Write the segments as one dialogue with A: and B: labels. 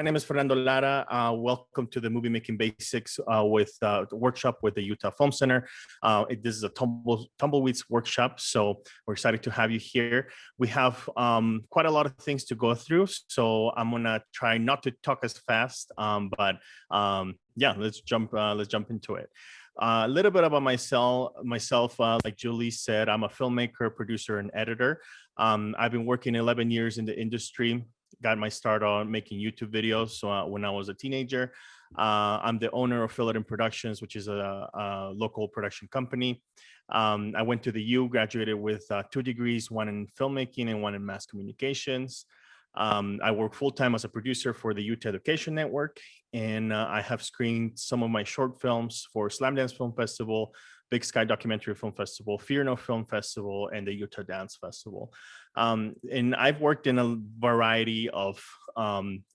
A: my name is Fernando Lara. Welcome to the Movie Making Basics with the workshop with the Utah Film Center. This is a tumbleweeds workshop, so we're excited to have you here. We have quite a lot of things to go through, so I'm gonna try not to talk as fast, but yeah, let's jump into it. A little bit about myself, like Julie said, I'm a filmmaker, producer, and editor. I've been working 11 years in the industry. Got my start on making YouTube videos when I was a teenager. I'm the owner of Fill It In Productions, which is a local production company. I went to the U, graduated with 2 degrees, one in filmmaking and one in mass communications. I work full-time as a producer for the Utah Education Network, and I have screened some of my short films for Slamdance Film Festival, Big Sky Documentary Film Festival, Fear No Film Festival, and the Utah Dance Festival. And I've worked in a variety of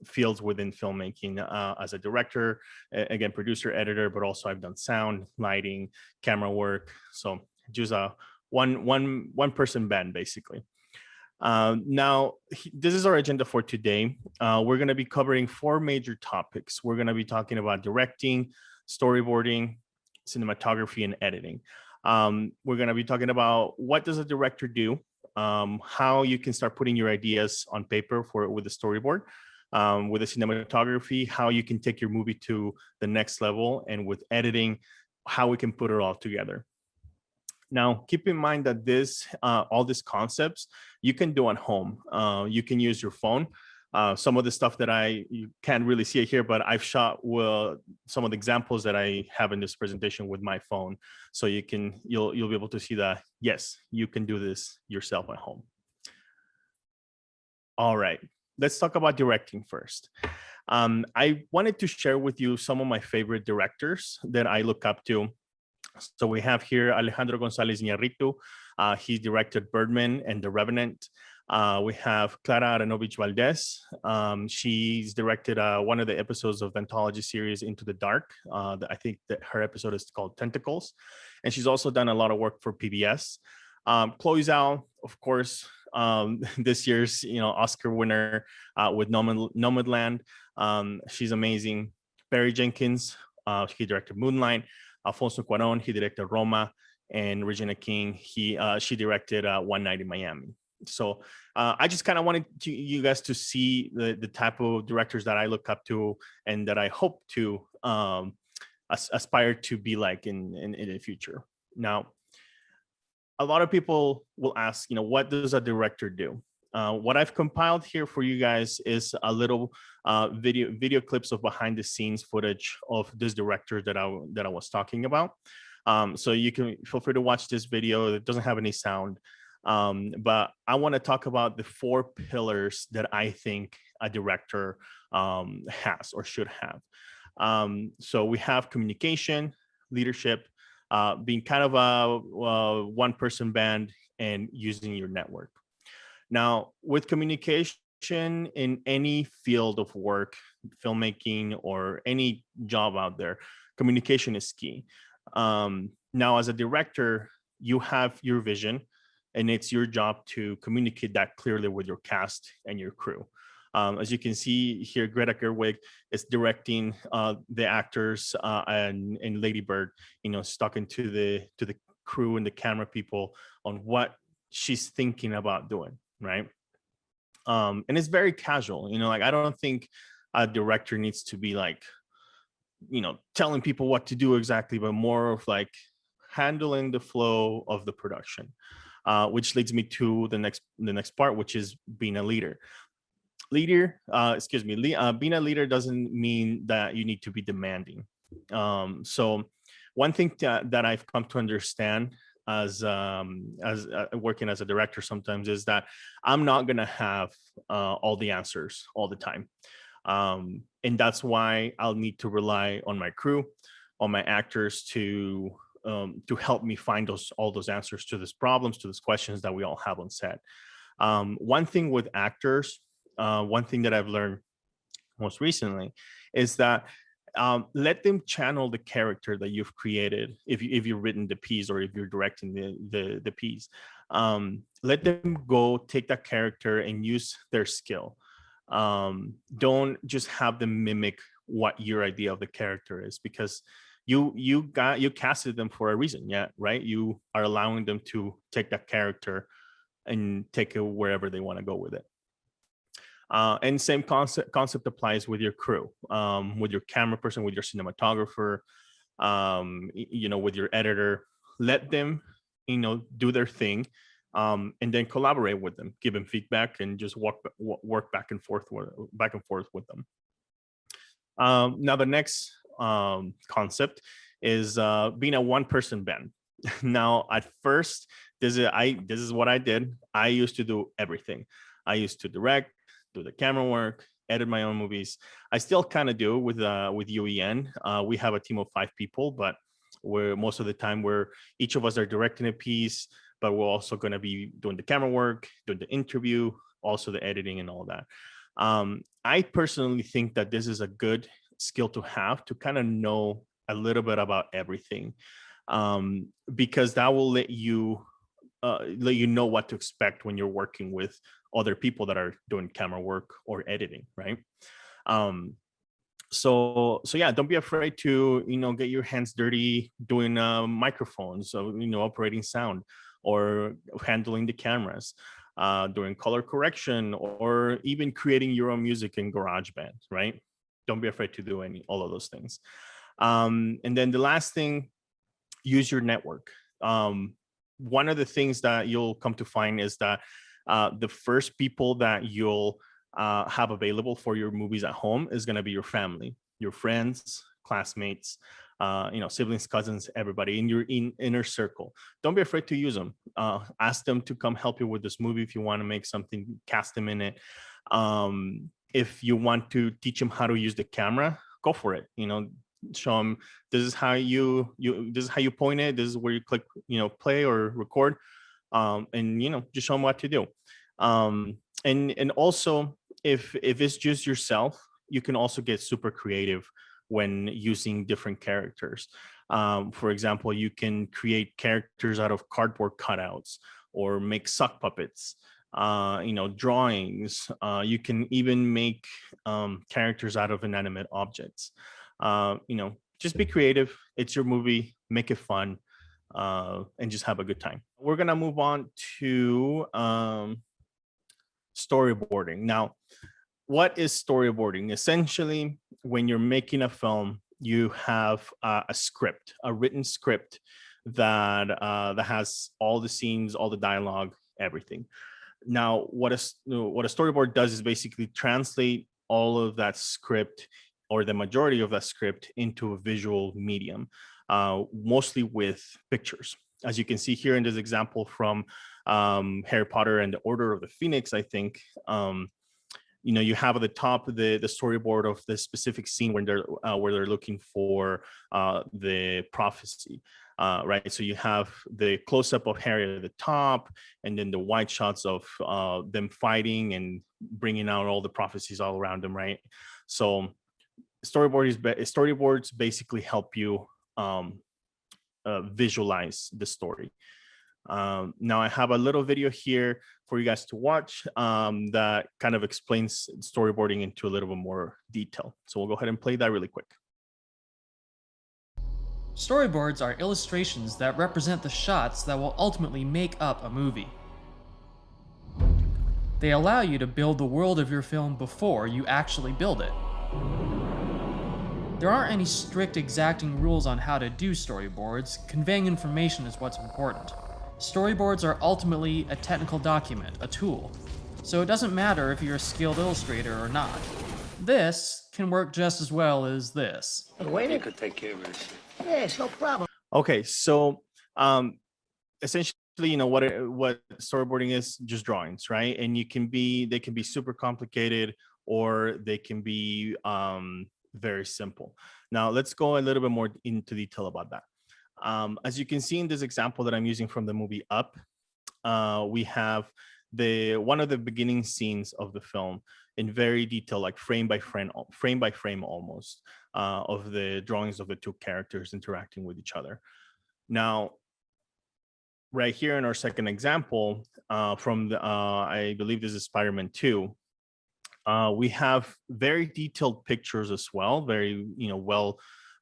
A: fields within filmmaking as a director, again, producer, editor, but also I've done sound, lighting, camera work. So just a one person band, basically. Now, this is our agenda for today. We're going to be covering 4 major topics. We're going to be talking about directing, storyboarding, cinematography, and editing. We're going to be talking about what does a director do, how you can start putting your ideas on paper with the storyboard, with the cinematography, how you can take your movie to the next level, and with editing, how we can put it all together. Now, keep in mind that all these concepts you can do at home. You can use your phone. Some of the stuff that you can't really see it here, but I've shot some of the examples that I have in this presentation with my phone, so you'll be able to see that yes, you can do this yourself at home. All right, let's talk about directing first. I wanted to share with you some of my favorite directors that I look up to. So we have here Alejandro González Iñárritu. He directed Birdman and The Revenant. We have Clara Aranovich Valdez. She's directed one of the episodes of the anthology series Into the Dark. I think that her episode is called Tentacles. And she's also done a lot of work for PBS. Chloe Zhao, of course, this year's Oscar winner with Nomadland. She's amazing. Barry Jenkins, he directed Moonlight. Alfonso Cuarón, he directed Roma, and Regina King, she directed One Night in Miami. So I just kind of wanted you guys to see the type of directors that I look up to and that I hope to aspire to be like in the future. Now, a lot of people will ask, what does a director do? What I've compiled here for you guys is a little video clips of behind the scenes footage of this director that I was talking about. So you can feel free to watch this video. It doesn't have any sound, but I want to talk about the 4 pillars that I think a director has or should have. So we have communication, leadership, being kind of a one-person band, and using your network. Now, with communication in any field of work, filmmaking, or any job out there, communication is key. Now, as a director, you have your vision, and it's your job to communicate that clearly with your cast and your crew. As you can see here, Greta Gerwig is directing the actors and Lady Bird, talking to the crew and the camera people on what she's thinking about doing. Right. And it's very casual, like I don't think a director needs to be like, telling people what to do exactly, but more of like handling the flow of the production, which leads me to the next part, which is being a leader. Being a leader doesn't mean that you need to be demanding. So one thing that I've come to understand as working as a director sometimes is that I'm not going to have all the answers all the time. And that's why I'll need to rely on my crew, on my actors to help me find all those answers to these problems, to these questions that we all have on set. One thing with actors, one thing that I've learned most recently is that let them channel the character that you've created. If you've written the piece or if you're directing the piece, let them go take that character and use their skill. Don't just have them mimic what your idea of the character is, because you casted them for a reason, yeah, right? You are allowing them to take that character and take it wherever they want to go with it. And same concept applies with your crew, with your camera person, with your cinematographer, with your editor. Let them, do their thing, and then collaborate with them, give them feedback, and just work back and forth with them. Now the next concept is being a one-person band. Now, at first, this is what I did. I used to do everything. I used to direct, do the camera work, edit my own movies. I still kind of do with UEN. We have a team of 5 people, but most of the time each of us are directing a piece, but we're also going to be doing the camera work, doing the interview, also the editing and all that. I personally think that this is a good skill to have, to kind of know a little bit about everything, because that will let you know what to expect when you're working with other people that are doing camera work or editing, right? So yeah, don't be afraid to get your hands dirty doing microphones, so operating sound, or handling the cameras, doing color correction, or even creating your own music in GarageBand, right? Don't be afraid to do all of those things. And then the last thing, use your network. One of the things that you'll come to find is that the first people that you'll have available for your movies at home is going to be your family, your friends, classmates, siblings, cousins, everybody in your inner circle. Don't be afraid to use them. Ask them to come help you with this movie. If you want to make something, cast them in it. If you want to teach them how to use the camera, go for it. Show them this is how you point it. This is where you click, play or record, and just show them what to do. And also, if it's just yourself, you can also get super creative when using different characters. For example, you can create characters out of cardboard cutouts, or make sock puppets, drawings. You can even make characters out of inanimate objects. Just be creative. It's your movie. Make it fun, and just have a good time. We're gonna move on to storyboarding. Now, what is storyboarding? Essentially, when you're making a film, you have a script, a written script that has all the scenes, all the dialogue, everything. Now, what a storyboard does is basically translate all of that script, or the majority of that script, into a visual medium, mostly with pictures. As you can see here in this example from Harry Potter and the Order of the Phoenix, I think, you have at the top the storyboard of the specific scene when they're looking for the prophecy. Right, so you have the close-up of Harry at the top, and then the wide shots of them fighting and bringing out all the prophecies all around them, right? So storyboards basically help you visualize the story. Now I have a little video here for you guys to watch that kind of explains storyboarding into a little bit more detail. So we'll go ahead and play that really quick.
B: Storyboards are illustrations that represent the shots that will ultimately make up a movie. They allow you to build the world of your film before you actually build it. There aren't any strict exacting rules on how to do storyboards. Conveying information is what's important. Storyboards are ultimately a technical document, a tool. So it doesn't matter if you're a skilled illustrator or not. This can work just as well as this.
C: Wait, you could take care of this. Yes, no problem.
A: Okay, so essentially, what storyboarding is, just drawings, right? And they can be super complicated, or they can be very simple. Now let's go a little bit more into detail about that. As you can see in this example that I'm using from the movie Up, we have one of the beginning scenes of the film in very detail, like frame by frame almost, of the drawings of the two characters interacting with each other. Now, right here in our second example, from I believe this is Spider-Man 2, We have very detailed pictures as well, very,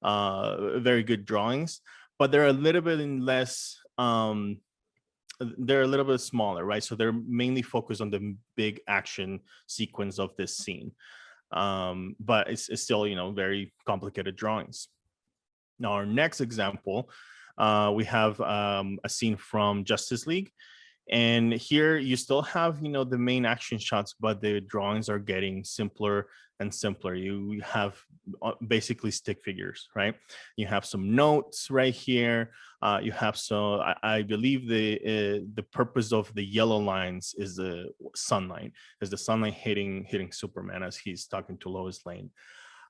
A: very good drawings, but they're a little bit less, they're a little bit smaller, right? So they're mainly focused on the big action sequence of this scene. But it's still, very complicated drawings. Now, our next example, we have a scene from Justice League. And here you still have, the main action shots, but the drawings are getting simpler and simpler. You have basically stick figures, right? You have some notes right here. You have I believe the purpose of the yellow lines is the sunlight, is the sunlight hitting Superman as he's talking to Lois Lane.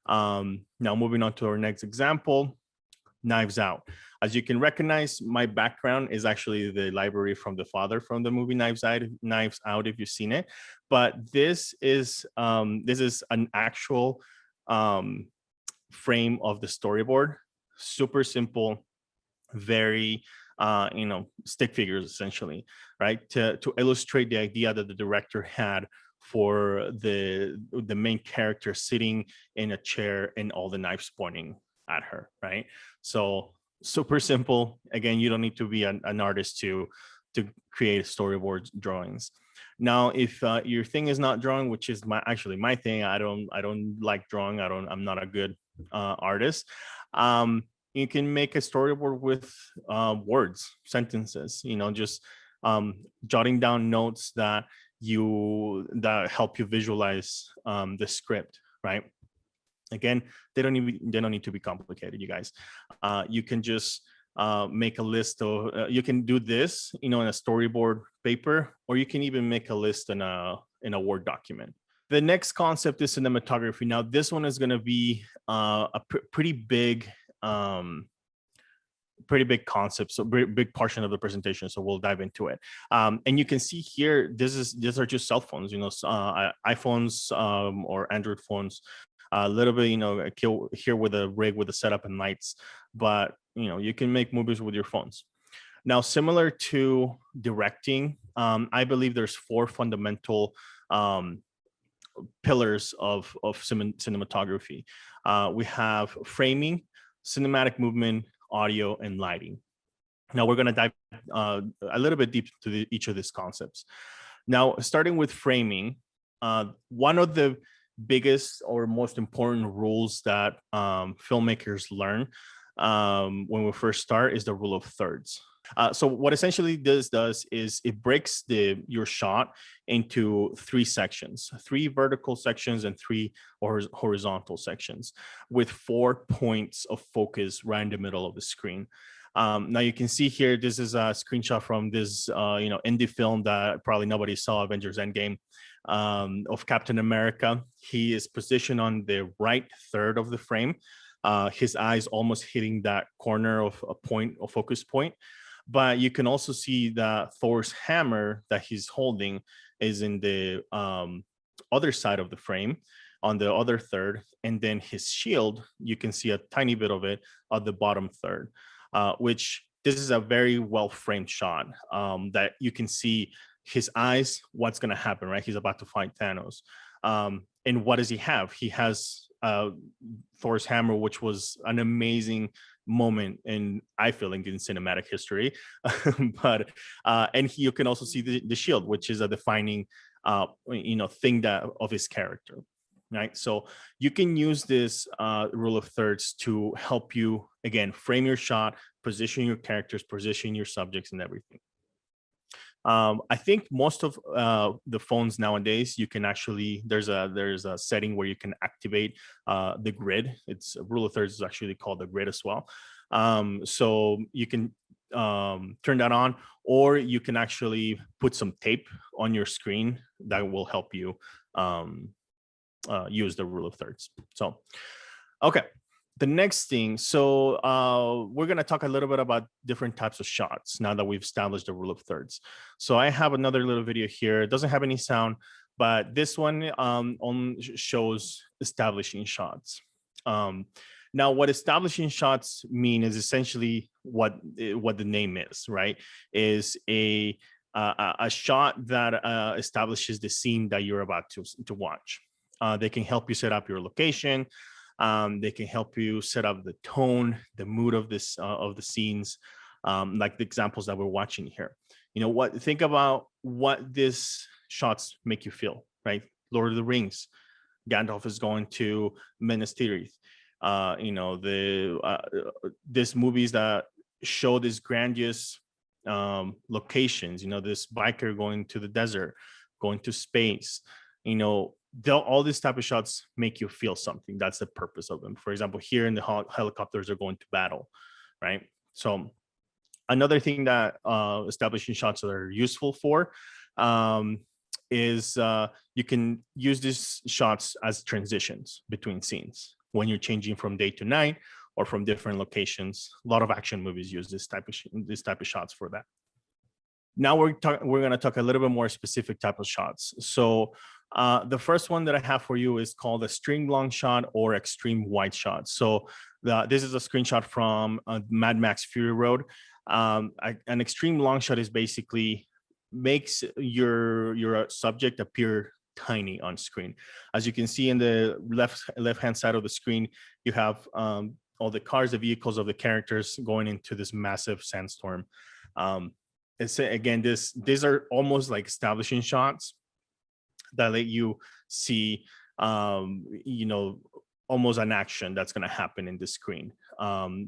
A: Now moving on to our next example. Knives Out. As you can recognize, my background is actually the library from the father from the movie Knives Out, if you've seen it. But this is an actual frame of the storyboard. Super simple, very stick figures essentially, right? To illustrate the idea that the director had for the main character sitting in a chair and all the knives pointing at her, right? So super simple. Again, you don't need to be an artist to create storyboard drawings. Now, if your thing is not drawing, which is my thing, I don't like drawing. I'm not a good artist. You can make a storyboard with words, sentences. Just jotting down notes that help you visualize the script, right? Again, they don't need to be complicated, you guys. You can just make a list of, you can do this, in a storyboard paper, or you can even make a list in a Word document. The next concept is cinematography. Now, this one is going to be a pretty big concept, so big portion of the presentation. So we'll dive into it. And you can see here, these are just cell phones, iPhones or Android phones. A little bit, here with a rig with a setup and lights, but you can make movies with your phones. Now, similar to directing, I believe there's 4 fundamental pillars of cinematography. We have framing, cinematic movement, audio, and lighting. Now we're going to dive a little bit deep to each of these concepts. Now, starting with framing, one of the biggest or most important rules that filmmakers learn when we first start is the rule of thirds. So what essentially this does is it breaks your shot into 3 sections, 3 vertical sections and 3 horizontal sections, with 4 points of focus right in the middle of the screen. Now you can see here, this is a screenshot from this indie film that probably nobody saw, Avengers Endgame, of Captain America. He is positioned on the right third of the frame. His eyes almost hitting that corner of a focus point. But you can also see that Thor's hammer that he's holding is in the other side of the frame, on the other third. And then his shield, you can see a tiny bit of it on the bottom third, which this is a very well framed shot that you can see his eyes, what's going to happen, right? He's about to fight Thanos. And what does he have? He has Thor's hammer, which was an amazing moment in, I feel, in cinematic history. But you can also see the shield, which is a defining thing that of his character, right? So you can use this rule of thirds to help you, again, frame your shot, position your characters, position your subjects, and everything. I think most of the phones nowadays, you can actually, there's a setting where you can activate the grid. It's rule of thirds is actually called the grid as well. So you can turn that on, or you can actually put some tape on your screen that will help you use the rule of thirds. So, okay. The next thing, so we're going to talk a little bit about different types of shots now that we've established the rule of thirds. So I have another little video here. It doesn't have any sound, but this one shows establishing shots. Now, what establishing shots mean is essentially what the name is, right? Is a shot that establishes the scene that you're about to watch. They can help you set up your location. They can help you set up the tone, the mood of this of the scenes, like the examples that we're watching here. Think about what these shots make you feel, right? Lord of the Rings, Gandalf is going to Minas Tirith. These movies that show these grandiose locations, this biker going to the desert, going to space, all these type of shots make you feel something. That's the purpose of them. For example, here in the helicopters are going to battle, right? So another thing that establishing shots are useful for is you can use these shots as transitions between scenes when you're changing from day to night or from different locations. A lot of action movies use this type of shots for that. Now we're going to talk a little bit more specific type of shots. So the first one that I have for you is called a string long shot or extreme wide shot. So this is a screenshot from Mad Max Fury Road. An extreme long shot is basically makes your subject appear tiny on screen. As you can see in the left hand side of the screen, you have all the cars, the vehicles of the characters going into this massive sandstorm. Again, these are almost like establishing shots that let you see almost an action that's going to happen in the screen.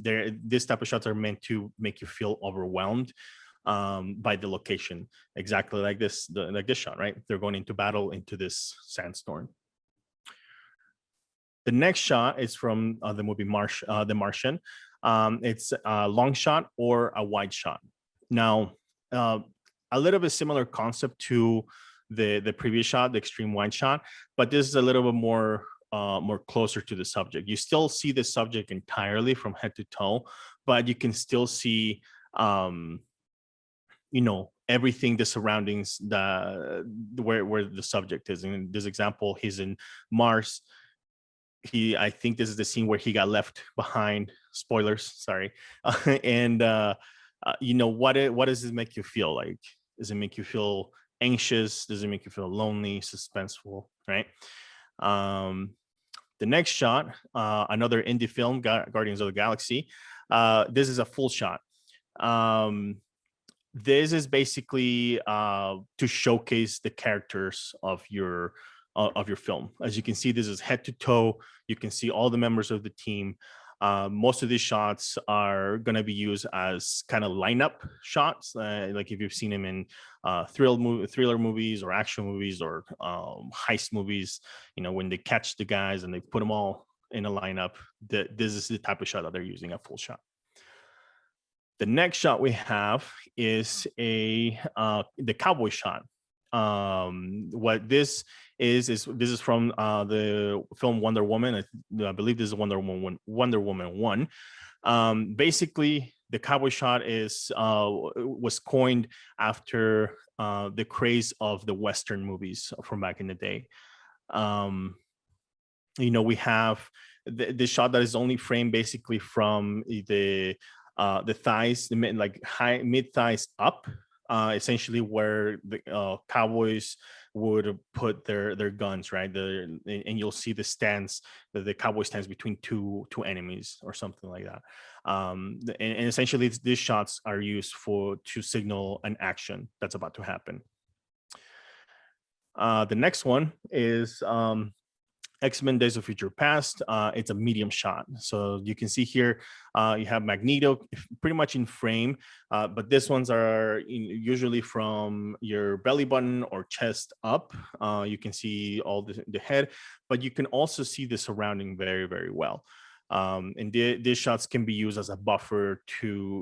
A: This type of shots are meant to make you feel overwhelmed by the location, exactly like this shot, right? They're going into battle into this sandstorm. The next shot is from the movie The Martian. It's a long shot or a wide shot. Now, a little bit similar concept to the previous shot, the extreme wide shot, but this is a little bit more closer to the subject. You still see the subject entirely from head to toe, but you can still see everything, the surroundings, where the subject is. In this example, he's in Mars. I think this is the scene where he got left behind. Spoilers, sorry. And what does it make you feel like? Does it make you feel anxious? Does it make you feel lonely, suspenseful, right? The next shot, another indie film, Guardians of the Galaxy. This is a full shot. This is basically to showcase the characters of your film. As you can see, this is head to toe. You can see all the members of the team. Most of these shots are going to be used as kind of lineup shots, like if you've seen them in thriller movies or action movies or heist movies. When they catch the guys and they put them all in a lineup, this is the type of shot that they're using, a full shot. The next shot we have is the Cowboy Shot. What this is from the film Wonder Woman. I believe this is Wonder Woman 1. Basically, the Cowboy Shot was coined after the craze of the Western movies from back in the day. We have the shot that is only framed basically from the thighs, mid thighs up, essentially where the cowboys would put their guns, right? And you'll see the stance, the cowboy stands between two enemies or something like that. And essentially these shots are used to signal an action that's about to happen. The next one is X-Men Days of Future Past. It's a medium shot. So you can see here, you have Magneto pretty much in frame, but these ones are usually from your belly button or chest up. You can see all the head, but you can also see the surrounding very, very well. And these shots can be used as a buffer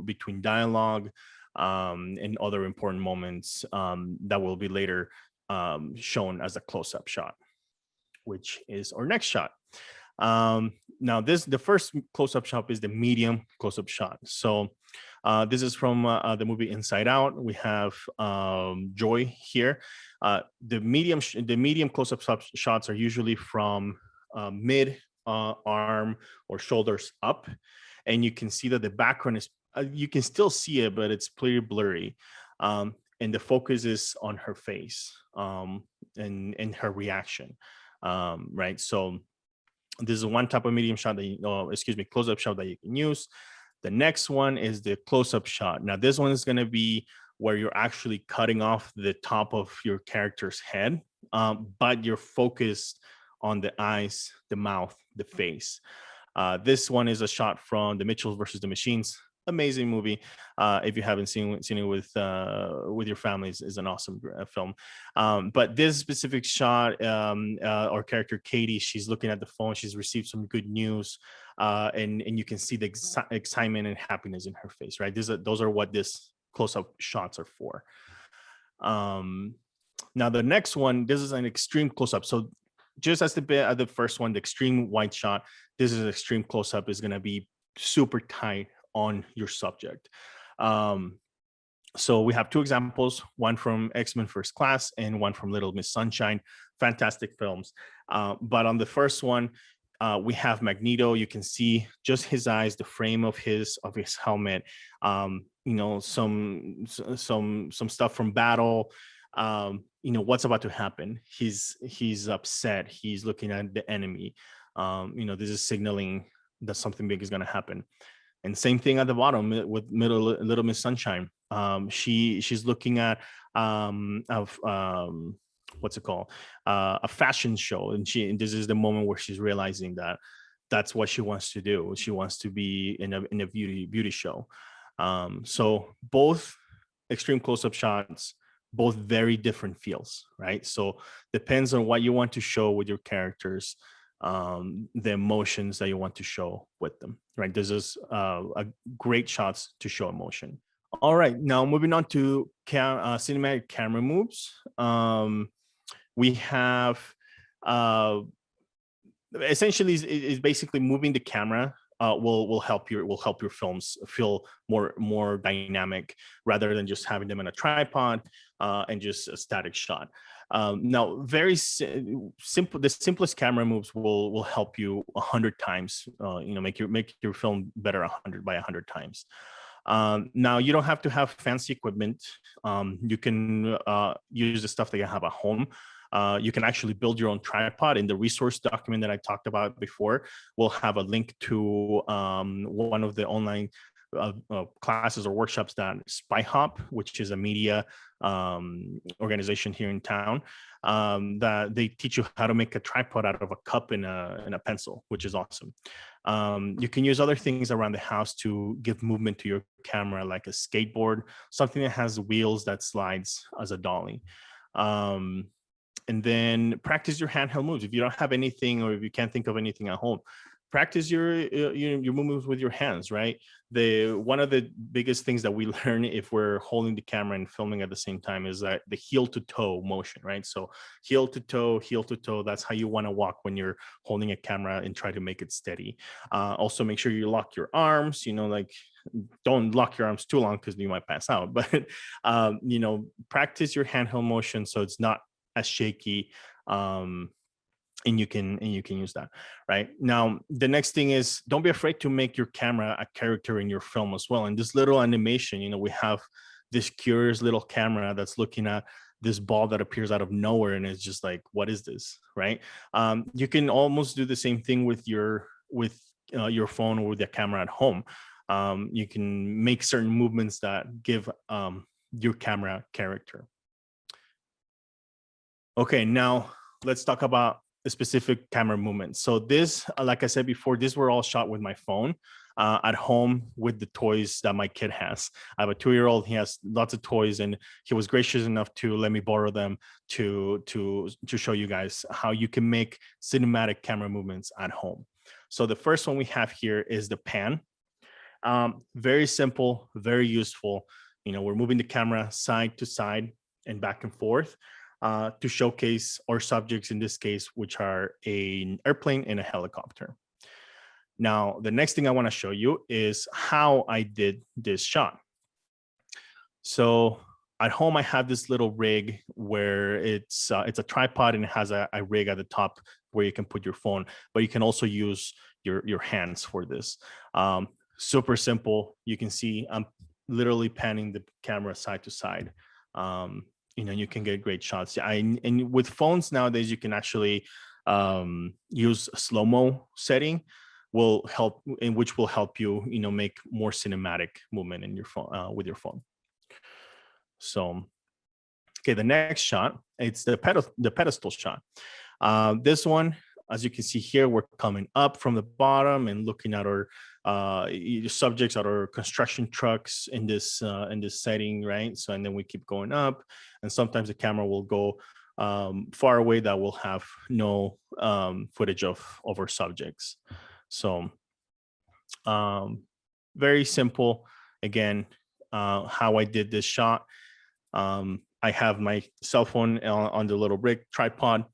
A: between dialogue and other important moments that will be later shown as a close-up shot, which is our next shot. Now the first close-up shot is the medium close-up shot. So this is from the movie Inside Out. We have Joy here. The medium close-up shots are usually from mid arm or shoulders up, and you can see that the background is you can still see it, but it's pretty blurry, and the focus is on her face and her reaction. right? So this is one type of medium shot that close-up shot that you can use. The next one is the close-up shot. Now this one is going to be where you're actually cutting off the top of your character's head, but you're focused on the eyes, the mouth, the face. This one is a shot from The Mitchells versus the Machines. Amazing movie. If you haven't seen it with your families, is an awesome film. But this specific shot, our character Katie, she's looking at the phone. She's received some good news, and you can see the excitement and happiness in her face. Right. Those are what this close-up shots are for. Now the next one, this is an extreme close-up. So just as the first one, the extreme wide shot, this is an extreme close-up, is going to be super tight on your subject. So we have two examples, one from X-Men First Class and one from Little Miss Sunshine. Fantastic films. But on the first one, we have Magneto. You can see just his eyes, the frame of his helmet, some stuff from battle. What's about to happen. He's upset. He's looking at the enemy. This is signaling that something big is going to happen. And same thing at the bottom with Little Miss Sunshine. She's looking at what's it called? A fashion show, and this is the moment where she's realizing that that's what she wants to do. She wants to be in a beauty show. So both extreme close-up shots, both very different feels, right? So depends on what you want to show with your characters, the emotions that you want to show with them, right? This is a great shots to show emotion. All right, now moving on to cinematic camera moves. We have essentially is basically moving the camera. Will help your films feel more dynamic rather than just having them in a tripod and just a static shot. Now, very simple. The simplest camera moves will help you 100 times. Make your film better 100 by 100 times. Now, you don't have to have fancy equipment. You can use the stuff that you have at home. You can actually build your own tripod. In the resource document that I talked about before, we'll have a link to one of the online classes or workshops that SpyHop, which is a media organization here in town, that they teach you how to make a tripod out of a cup and a pencil, which is awesome. You can use other things around the house to give movement to your camera, like a skateboard, something that has wheels that slides as a dolly. And then practice your handheld moves. If you don't have anything, or if you can't think of anything at home, practice your movements with your hands, right? One of the biggest things that we learn if we're holding the camera and filming at the same time is that the heel to toe motion, right? So heel to toe, that's how you want to walk when you're holding a camera and try to make it steady. Also make sure you lock your arms, don't lock your arms too long because you might pass out, but practice your handheld motion so it's not as shaky, and you can use that. Right now, the next thing is, don't be afraid to make your camera a character in your film as well. And this little animation, we have this curious little camera that's looking at this ball that appears out of nowhere, and it's just like, what is this, right? You can almost do the same thing with your phone or with the camera at home. You can make certain movements that give your camera character. Okay, now let's talk about the specific camera movements. So this, like I said before, these were all shot with my phone at home with the toys that my kid has. I have a 2-year-old. He has lots of toys, and he was gracious enough to let me borrow them to show you guys how you can make cinematic camera movements at home. So the first one we have here is the pan. Very simple, very useful. We're moving the camera side to side and back and forth to showcase our subjects, in this case, which are an airplane and a helicopter. Now, the next thing I want to show you is how I did this shot. So at home, I have this little rig where it's a tripod, and it has a rig at the top where you can put your phone, but you can also use your hands for this. Super simple. You can see I'm literally panning the camera side to side. You can get great shots. And with phones nowadays, you can actually use a slow-mo setting will help, in which will help you, make more cinematic movement in your phone with your phone. So, okay, the next shot, it's the pedestal shot. This one, as you can see here, we're coming up from the bottom and looking at our subjects at our construction trucks in this setting, right? So, and then we keep going up, and sometimes the camera will go far away that will have no footage of our subjects. So, very simple. Again, how I did this shot. I have my cell phone on the little brick tripod,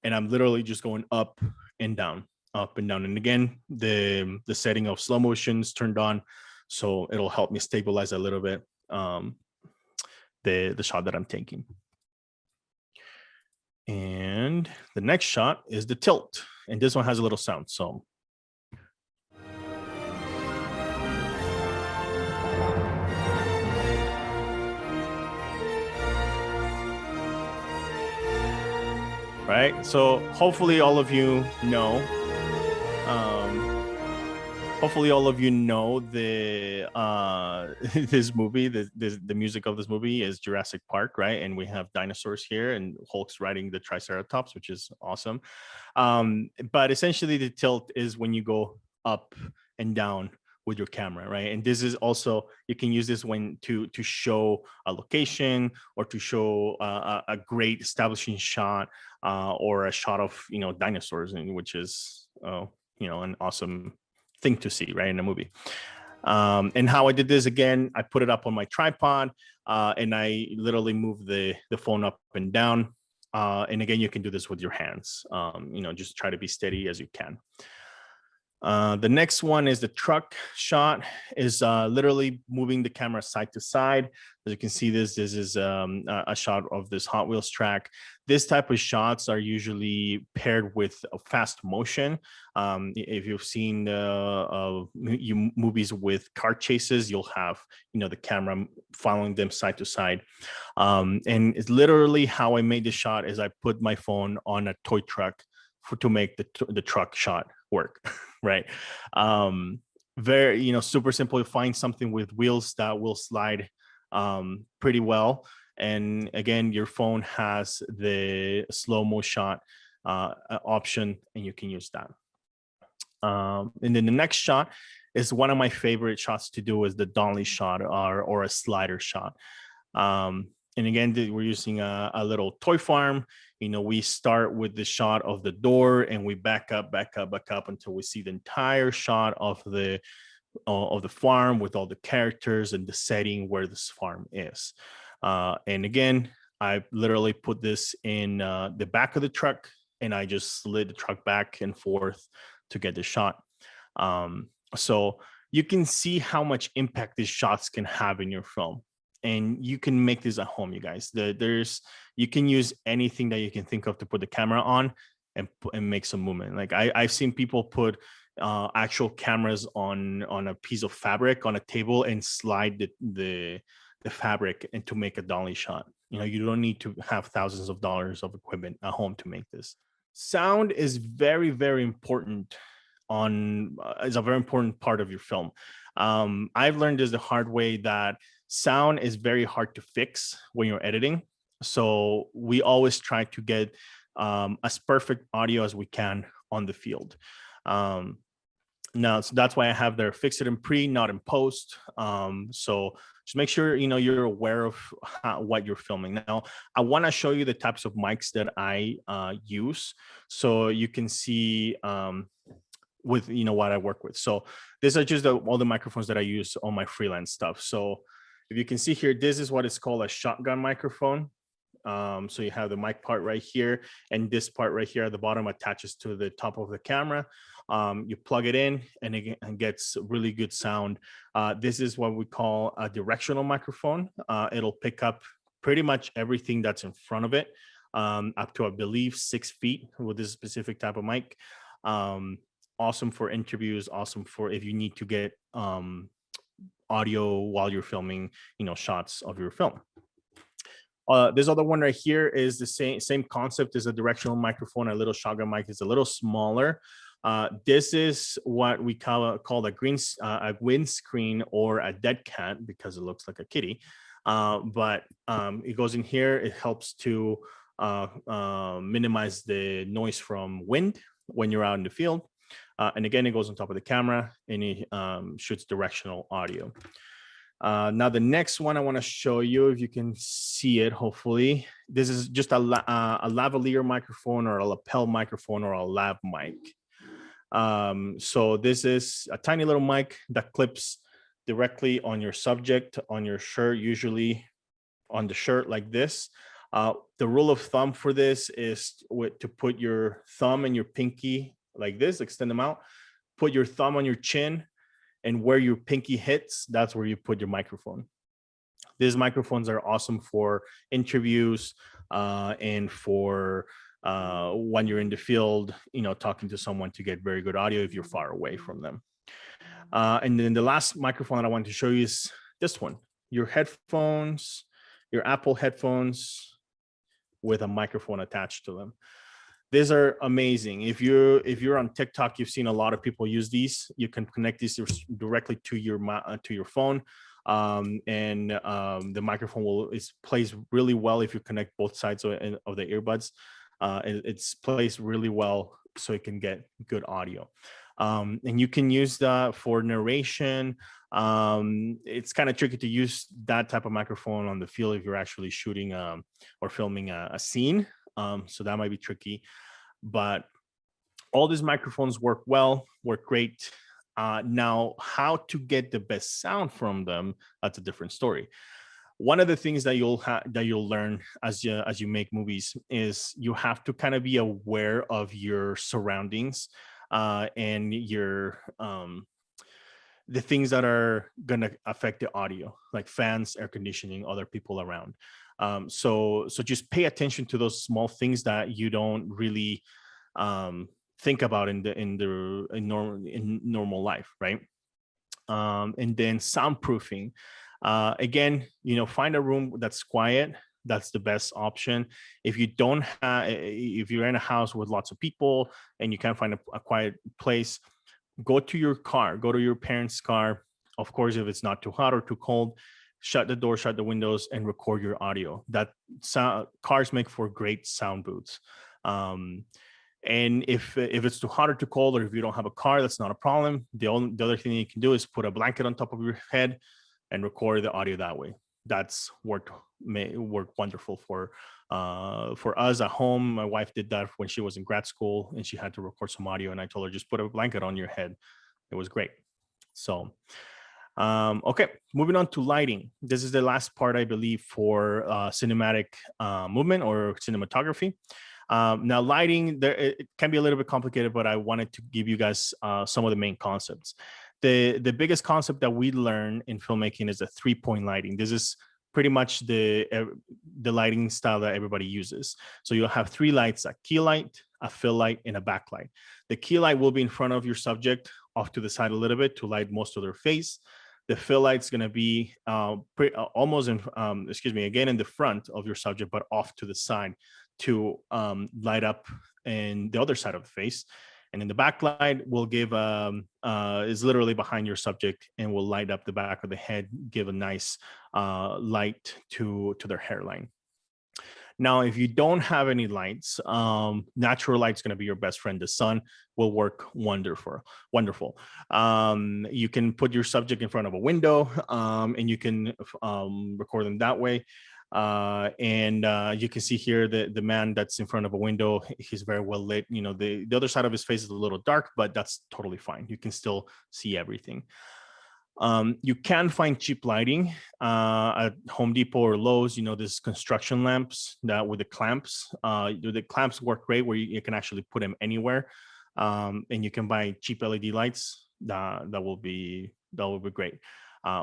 A: and I'm literally just going up and down, up and down. And again, the setting of slow motion is turned on, so it'll help me stabilize a little bit the shot that I'm taking. And the next shot is the tilt, and this one has a little sound. So. Right, so hopefully all of you know. Hopefully all of you know the this movie. The music of this movie is Jurassic Park, right? And we have dinosaurs here, and Hulk's riding the Triceratops, which is awesome. But essentially, the tilt is when you go up and down with your camera, right? And this is also, you can use this when to show a location, or to show a great establishing shot, or a shot of dinosaurs, and which is an awesome thing to see, right, in a movie. And how I did this, again, I put it up on my tripod, and I literally move the phone up and down. And again, you can do this with your hands. Just try to be steady as you can. The next one is the truck shot, is literally moving the camera side to side. As you can see, this is a shot of this Hot Wheels track. This type of shots are usually paired with a fast motion. If you've seen movies with car chases, you'll have the camera following them side to side. And it's literally how I made the shot is I put my phone on a toy truck to make the truck shot work. Right. Very, super simple. You find something with wheels that will slide pretty well. And again, your phone has the slow-mo shot option, and you can use that. And then the next shot is one of my favorite shots to do, is the Dolly shot, or a slider shot. And again, we're using a little toy farm. We start with the shot of the door, and we back up until we see the entire shot of the farm with all the characters and the setting where this farm is. And again, I literally put this in the back of the truck, and I just slid the truck back and forth to get the shot. So you can see how much impact these shots can have in your film. And you can make this at home, you guys. You can use anything that you can think of to put the camera on and make some movement. Like I've seen people put actual cameras on a piece of fabric on a table and slide the fabric and to make a dolly shot. You don't need to have thousands of dollars of equipment at home to make this. Sound is very, very important. Is a very important part of your film. I've learned this the hard way, that sound is very hard to fix when you're editing. So we always try to get as perfect audio as we can on the field. Now, so that's why I have there fix it in pre, not in post. So just make sure you're aware of what you're filming. Now, I want to show you the types of mics that I use, so you can see with what I work with. So these are just all the microphones that I use on my freelance stuff. So if you can see here, this is what is called a shotgun microphone. So you have the mic part right here, and this part right here at the bottom attaches to the top of the camera. You plug it in, and it gets really good sound. This is what we call a directional microphone. It'll pick up pretty much everything that's in front of it, up to, I believe, 6 feet with this specific type of mic. Awesome for interviews, awesome for if you need to get audio while you're filming, shots of your film. This other one right here is the same concept as a directional microphone. A little shotgun mic is a little smaller. This is what we call a windscreen or a dead cat because it looks like a kitty. But it goes in here. It helps to minimize the noise from wind when you're out in the field. And again, it goes on top of the camera and it shoots directional audio. Now, the next one I want to show you, if you can see it, hopefully, this is just a lavalier microphone or a lapel microphone or a lav mic. So this is a tiny little mic that clips directly on your subject, on your shirt, usually on the shirt like this. The rule of thumb for this is to put your thumb and your pinky like this, extend them out, put your thumb on your chin, and where your pinky hits, that's where you put your microphone. These microphones are awesome for interviews and for when you're in the field, talking to someone to get very good audio if you're far away from them. And then the last microphone that I wanted to show you is this one. Your headphones, your Apple headphones with a microphone attached to them. These are amazing. If you're on TikTok, you've seen a lot of people use these. You can connect these directly to your phone, and the microphone plays really well if you connect both sides of the earbuds. It's placed really well so it can get good audio. And you can use that for narration. It's kind of tricky to use that type of microphone on the field if you're actually shooting or filming a scene. So that might be tricky, but all these microphones work great. Now, how to get the best sound from them, that's a different story. One of the things that you'll learn as you make movies is you have to kind of be aware of your surroundings and your the things that are going to affect the audio, like fans, air conditioning, other people around. So just pay attention to those small things that you don't really think about in normal life, right? And then soundproofing. Again, find a room that's quiet. That's the best option. If you're in a house with lots of people and you can't find a quiet place, go to your car, go to your parents' car. Of course, if it's not too hot or too cold, shut the door, shut the windows, and record your audio. Cars make for great sound booths. And if it's too hot or too cold, or if you don't have a car, that's not a problem. The other thing you can do is put a blanket on top of your head and record the audio that way. That's worked wonderful for us at home. My wife did that when she was in grad school and she had to record some audio, and I told her, just put a blanket on your head. It was great. So okay, moving on to lighting. This is the last part, I believe, for cinematic movement or cinematography. Now, lighting, it can be a little bit complicated, but I wanted to give you guys some of the main concepts. The biggest concept that we learn in filmmaking is the 3-point lighting. This is pretty much the lighting style that everybody uses. So you'll have 3 lights: a key light, a fill light, and a backlight. The key light will be in front of your subject, off to the side a little bit to light most of their face. The fill light's going to be almost again in the front of your subject, but off to the side to light up in the other side of the face. And then the backlight will give is literally behind your subject and will light up the back of the head, give a nice light to their hairline. Now, if you don't have any lights, natural light's going to be your best friend. The sun will work wonderful. You can put your subject in front of a window and you can record them that way. And you can see here the man that's in front of a window, he's very well lit. The other side of his face is a little dark, but that's totally fine. You can still see everything. You can find cheap lighting at Home Depot or Lowe's. There's construction lamps that with the clamps. The clamps work great where you can actually put them anywhere. And you can buy cheap LED lights that will be great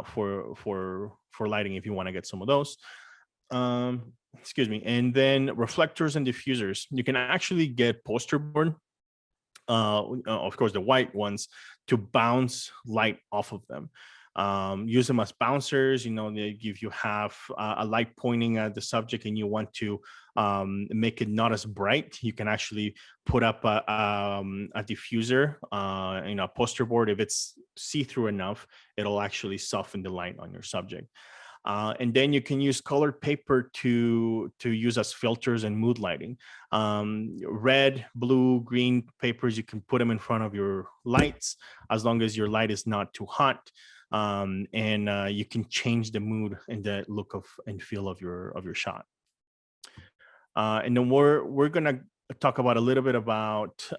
A: for lighting if you want to get some of those. And then reflectors and diffusers. You can actually get poster board, of course the white ones, to bounce light off of them. Use them as bouncers. If you have a light pointing at the subject and you want to make it not as bright, you can actually put up a diffuser, a poster board. If it's see-through enough, it'll actually soften the light on your subject. And then you can use colored paper to use as filters and mood lighting. Red, blue, green papers, you can put them in front of your lights as long as your light is not too hot. And you can change the mood and the look and feel of your shot. And then we're gonna talk about a little bit about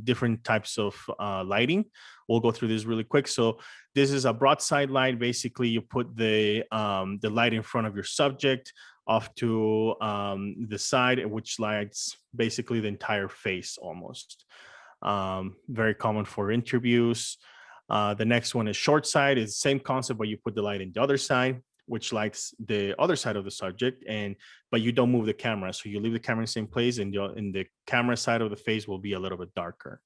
A: different types of lighting. We'll go through this really quick. So this is a broadside light. Basically, you put the light in front of your subject off to the side, which lights basically the entire face almost. Very common for interviews. The next one is short side. It's the same concept, but you put the light in the other side, which lights the other side of the subject, but you don't move the camera. So you leave the camera in the same place, and in the camera side of the face will be a little bit darker.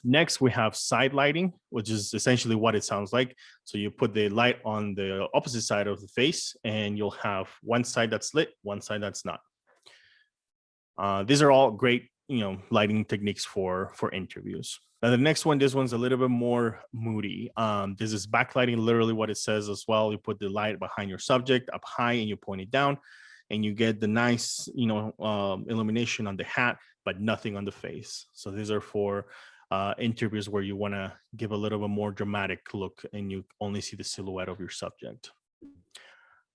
A: Next, we have side lighting, which is essentially what it sounds like. So you put the light on the opposite side of the face, and you'll have one side that's lit, one side that's not. These are all great, lighting techniques for interviews. Now the next one, this one's a little bit more moody. This is backlighting, literally what it says as well. You put the light behind your subject up high and you point it down, and you get the nice, illumination on the hat, but nothing on the face. So these are for interviews where you want to give a little bit more dramatic look and you only see the silhouette of your subject.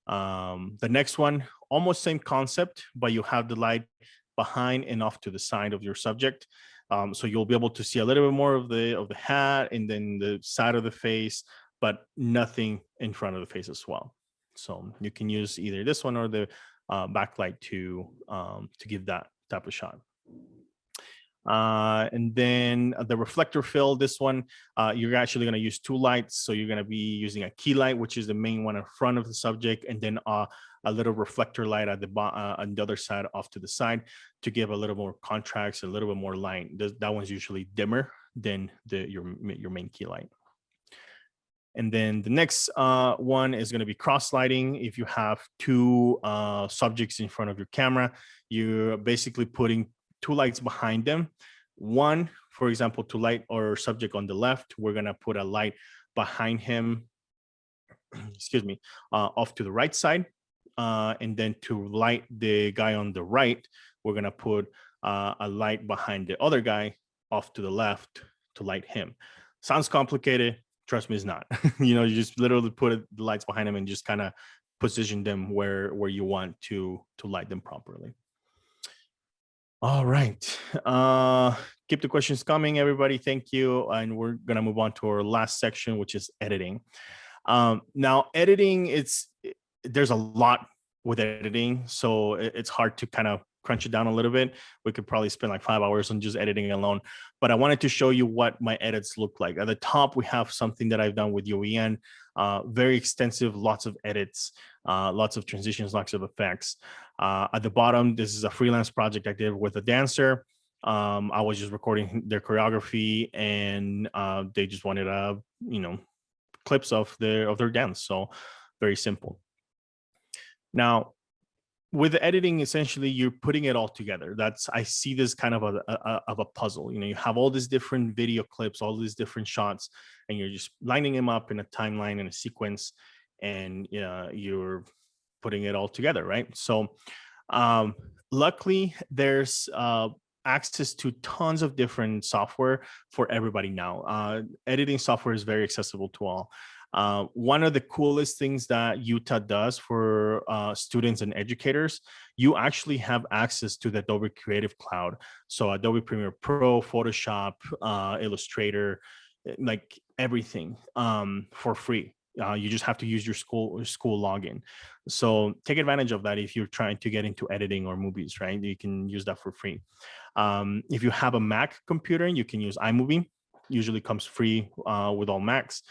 A: The next one, almost same concept, but you have the light behind and off to the side of your subject. So you'll be able to see a little bit more of the hat and then the side of the face, but nothing in front of the face as well. So you can use either this one or the backlight to give that type of shot. And then the reflector fill, this one, you're actually going to use two lights. So you're going to be using a key light, which is the main one in front of the subject, and then a little reflector light at on the other side off to the side to give a little more contrast, a little bit more light. That one's usually dimmer than your main key light. And then the next one is going to be cross lighting. If you have two subjects in front of your camera, you're basically putting two lights behind them. One, for example, to light our subject on the left, we're going to put a light behind him, excuse me, off to the right side. And then to light the guy on the right, we're going to put a light behind the other guy off to the left to light him. Sounds complicated. Trust me, it's not. You just literally put the lights behind them and just kind of position them where you want to light them properly. All right. Keep the questions coming, everybody. Thank you. And we're going to move on to our last section, which is editing. Now, editing, there's a lot with editing, so it's hard to kind of crunch it down a little bit. We could probably spend like 5 hours on just editing alone, but I wanted to show you what my edits look like. At the top, we have something that I've done with UEN, very extensive, lots of edits, lots of transitions, lots of effects. At the bottom, this is a freelance project I did with a dancer. I was just recording their choreography, and they just wanted clips of their dance. So very simple. Now, with the editing, essentially, you're putting it all together. I see this kind of a puzzle. You have all these different video clips, all these different shots, and you're just lining them up in a timeline and a sequence, and you're putting it all together, right? So luckily, there's access to tons of different software for everybody now. Editing software is very accessible to all. One of the coolest things that Utah does for students and educators, you actually have access to the Adobe Creative Cloud. So Adobe Premiere Pro, Photoshop, Illustrator, like everything for free. You just have to use your school login. So take advantage of that if you're trying to get into editing or movies, right? You can use that for free. If you have a Mac computer, you can use iMovie. Usually comes free with all Macs.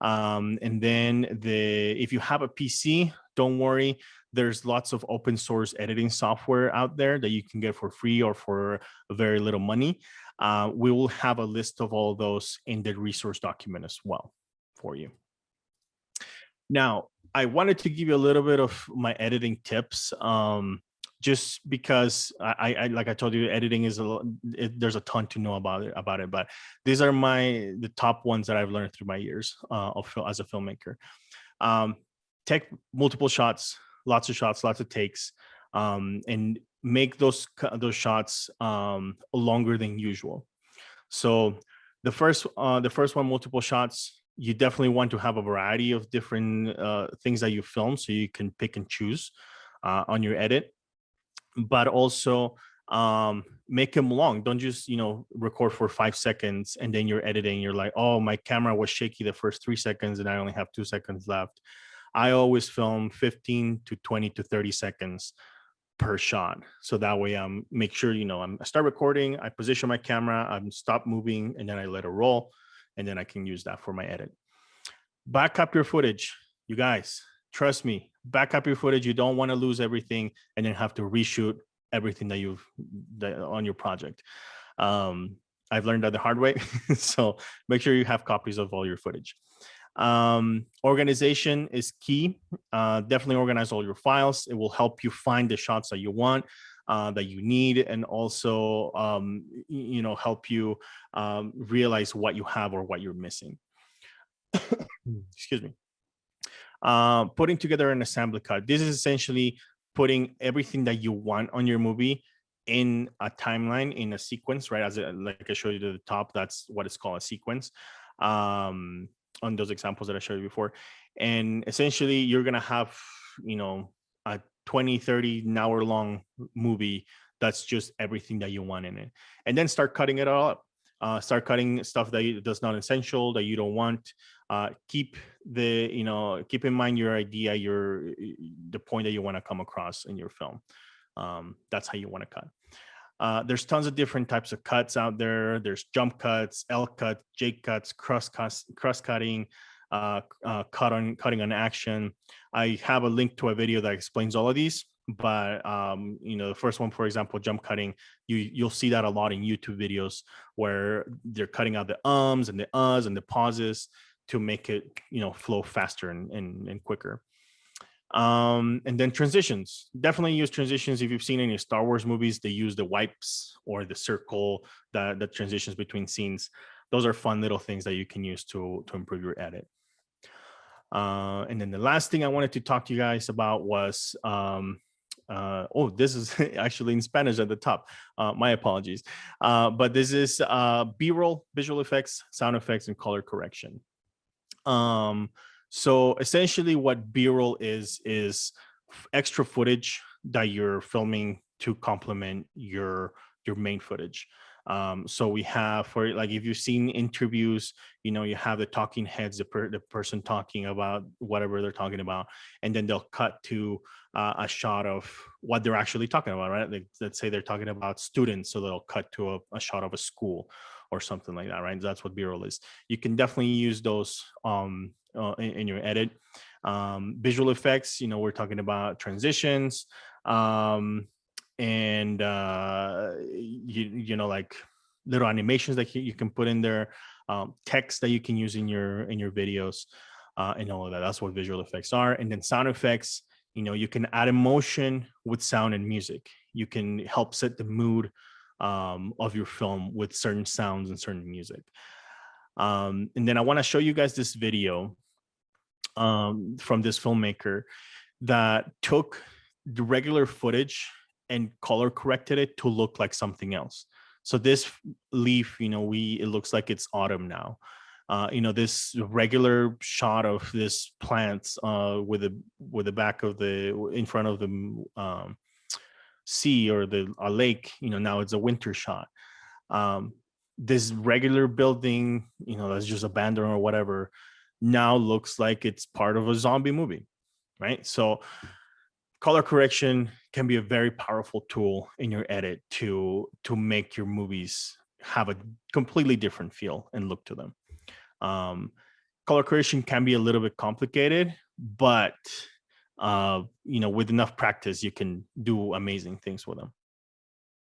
A: And then if you have a PC, don't worry. there's lots of open source editing software out there that you can get for free or for very little money. We will have a list of all those in the resource document as well for you. Now, I wanted to give you a little bit of my editing tips, just because I like I told you, editing is there's a ton to know about it. But these are the top ones that I've learned through my years as a filmmaker. Take multiple shots, lots of takes, and make those shots longer than usual. So the first one, multiple shots. You definitely want to have a variety of different things that you film, so you can pick and choose on your edit. But also make them long. Don't just record for 5 seconds and then you're editing. You're like, oh, my camera was shaky the first 3 seconds and I only have 2 seconds left. I always film 15 to 20 to 30 seconds per shot. So that way make sure, I start recording, I position my camera, I'm stop moving, and then I let it roll, and then I can use that for my edit. Backup your footage, you guys. Trust me, backup your footage. You don't want to lose everything and then have to reshoot everything that on your project. I've learned that the hard way. So make sure you have copies of all your footage. Organization is key. Definitely organize all your files. It will help you find the shots that you want, that you need, and also help you realize what you have or what you're missing. Excuse me. Putting together an assembly cut. This is essentially putting everything that you want on your movie in a timeline, in a sequence, right? Like I showed you to the top, that's what it's called, a sequence. On those examples that I showed you before. And essentially you're going to have, a 20, 30 an hour long movie that's just everything that you want in it. And then start cutting it all up. Start cutting stuff that's not essential, that you don't want. Keep in mind your idea, the point that you want to come across in your film. That's how you want to cut. There's tons of different types of cuts out there. There's jump cuts, L cuts, J cuts, cross cutting, cutting on action. I have a link to a video that explains all of these. But the first one, for example, jump cutting, you'll see that a lot in YouTube videos where they're cutting out the ums and the uhs and the pauses to make it flow faster and quicker. And then transitions. Definitely use transitions. If you've seen any Star Wars movies, they use the wipes or the circle, the transitions between scenes. Those are fun little things that you can use to improve your edit. And then the last thing I wanted to talk to you guys about was this is actually in Spanish at the top. My apologies. But this is B-roll, visual effects, sound effects, and color correction. So essentially what B-roll is extra footage that you're filming to complement your main footage. So we have, for like, if you've seen interviews, you have the talking heads, the person talking about whatever they're talking about, and then they'll cut to a shot of what they're actually talking about, right? Like, let's say they're talking about students, so they'll cut to a shot of a school or something like that, right? That's what B-roll is. You can definitely use those in your edit. Visual effects, we're talking about transitions, and like little animations that you can put in there, text that you can use in your videos, and all of that. That's what visual effects are. And then sound effects, you can add emotion with sound and music. You can help set the mood of your film with certain sounds and certain music. And then I want to show you guys this video from this filmmaker that took the regular footage and color corrected it to look like something else. So this leaf, it looks like it's autumn now. This regular shot of this plant with the back of in front of the sea or a lake, now it's a winter shot. This regular building, that's just abandoned or whatever, now looks like it's part of a zombie movie, right? So color correction can be a very powerful tool in your edit to make your movies have a completely different feel and look to them. Color correction can be a little bit complicated, but with enough practice, you can do amazing things with them.